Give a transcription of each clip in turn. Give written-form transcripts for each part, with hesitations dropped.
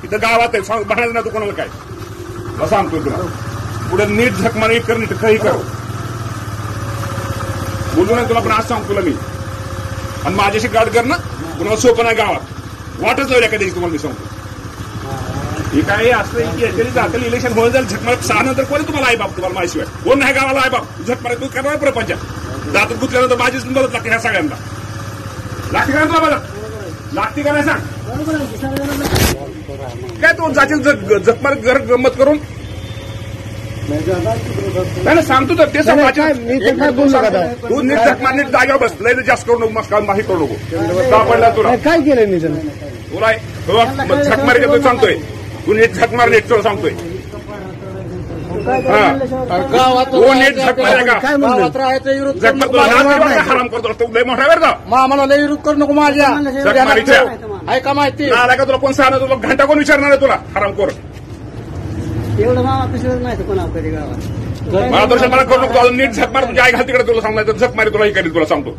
इथं गावात आहे, म्हणायचं ना तू कोणाला काय मला सांगतोय तुला. पुढे नीट झक मार, नीट कर, नीट काही कर, बोलू नाही तुला, पण आज सांगतो तुला मी. आणि माझ्याशी गाड कर ना, कुणाला सोपं नाही गावात, वाटच लावल्या कधी तुम्हाला मी सांगतो. हे काय असं की याच्याने जातील इलेक्शन होऊन जाईल, झकमार 6 नंतर कोणी तुम्हाला आई बाप, तुम्हाला माझ्याशिवाय कोण नाही गावाला आई बाप. झकमार तू करणार प्रपंच दात गुतल्यानंतर माझीच मदत लागते ह्या सगळ्यांना. लागते का तुला मदत, लागते का नाही सांग. काय तू जातील झकमार घर गंमत करून नाही सांगतो तर ते सांग. तू नीट झकमार, नीट जागेवर बस, लय जास्त करू नको, मस्त माही करू नको. का पडला तुला, काय केलं निधन तुला झकमार घेतो सांगतोय, तू नीट झकमार, नीट तुला सांगतोय. तू नीट झकमार का हराम करतो, लय मोठा वेळ का मला लय विरोध करू नको माझ्या झकमारीच्या. ऐका माहिती आला का तुला कोण सांगणार, तुला घंटा कोण विचारणार आहे तुला हराम कर. एवढं मामा नाही कोणा कधी गावात मार्गदर्शन मला करू नको. नीट झकमार तुझ्या आई घाल तिकडे, तुला सांगणार झकमारी तुला ही करील, तुला सांगतो.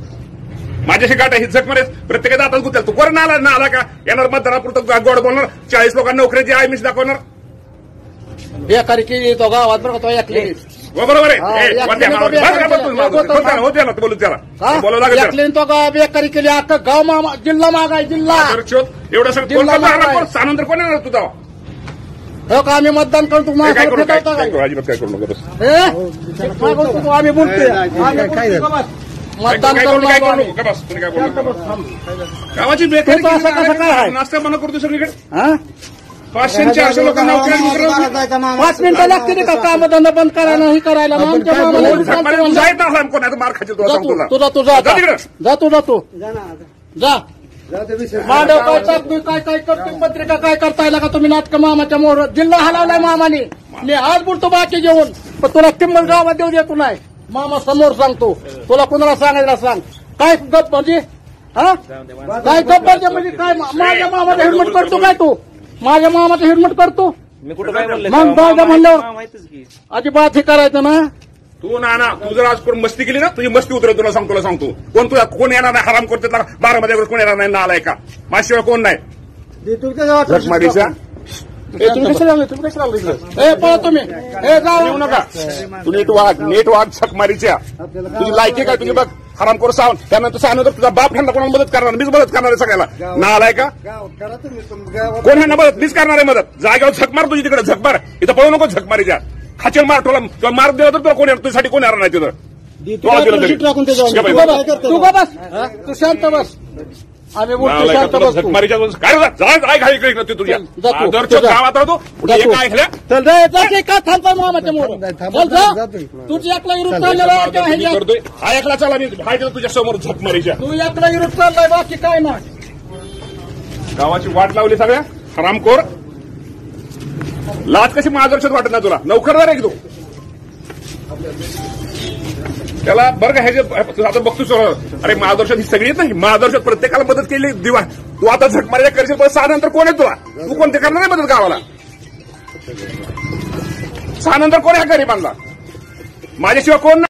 माझ्याशी गाठ ही झकमारे प्रत्येकाचा हातात गुतेल. तू कोण ना आला का येणार मतदानापुरतं गोड बोलणार, 40 लोकांना नोकरीची आई मिस दाखवणार. बेकारी केली तो गावात बरं का, तो एकली बरोबर आहे. बोलू त्याला बोलावं लागेल. तो बेकारी केली, अख्खा गाव मामा, जिल्हा मागाय, जिल्हा एवढं सगळं सानंतर कोण येणार तुझा. हो का आम्ही मतदान करतो, अजिबात काय करू नको. आम्ही बोलतोय मतदान करू काय करू नको बस. तुम्ही काय बोलू गावाची बेकारी नाश्ता बंद करतो सगळीकडे. 500-400 लोकांना 5 मिनिटं लागते का काम धंदा बंद करायला, ही करायला. मार खायचे तुला सांगतो. तुझा जा, तू जातो जा. माधव काय काय करतो, पत्रिका काय करता येईल का तुम्ही नाटक. मामाच्या मोहर जिल्हा हलवलाय मामाने. मी आज बोलतो बाकी जेवण, पण तुला किंमत गावात देऊ देतो नाही. मामा समोर सांगतो, तुला कुणाला सांगायला सांग. काय गप म्हणजे हा, काय गप म्हणजे काय. माझ्या मामाचा हेल्मेट करतो काय तू, माझ्या मामाचं हेल्मेट करतो मग बाजा म्हणल्यावर अजिबात हे करायचं ना. तू ना तू जर आज कोण मस्ती केली ना, तुझी मस्ती उतरेल. तुला सांगतो कोण तुला कोण येणार नाही, हराम करते 12 मध्ये कोण येणार नाही, ना आलाय का माझ्याशिवाय कोण नाही. झकमारीचा तुम्ही येऊ नका. तू नीट वाघ झकमारीच्या. तुझी लायकी काय तुझी बघ, हराम करू सांग. त्यानंतर सांगतो तुझा बाप ह्यांना कोणाला मदत करणार, मीच मदत करणार आहे सगळ्याला. ना आलाय का कोण ह्यांना मदत, मीच करणार आहे मदत. जागेवर झकमार तुझी तिकडे झकमार, इथं पळू नको झकमारीच्या. खाचेल मार तुला मार दिला तर तुला कोण तुझ्यासाठी कोण येणार नाही तिथं. तू शांत बस, आम्ही बोलतो शांत बस. झकमारीच्या काय घाई इकडे तुझ्या गावात राहतो काय ऐकल्या का थांबता मामाच्या मोर. तुझी एकला विरोध चाललेला हा एकला चला मी भाई तुझ्या समोर झकमारीच्या. तू एकला विरोध चाललाय, बाकी काय ना. गावाची वाट लावली सगळ्या हरामखोर. लाच कशी मार्गदर्शक वाटत नाही तुला, नोकरदार आहे की तू. त्याला बरं का ह्याचे आता बघतोस. अरे मार्गदर्शक ही सगळी नाही, मार्गदर्शक प्रत्येकाला मदत केली दिवा. तू आता झकमारीच्या करशील, पण 6 नंतर कोण आहे तुला, तू कोणते करणार नाही मदत गावाला. 6 नंतर कोण आहे गरीबांना, माझ्याशिवाय कोण नाही.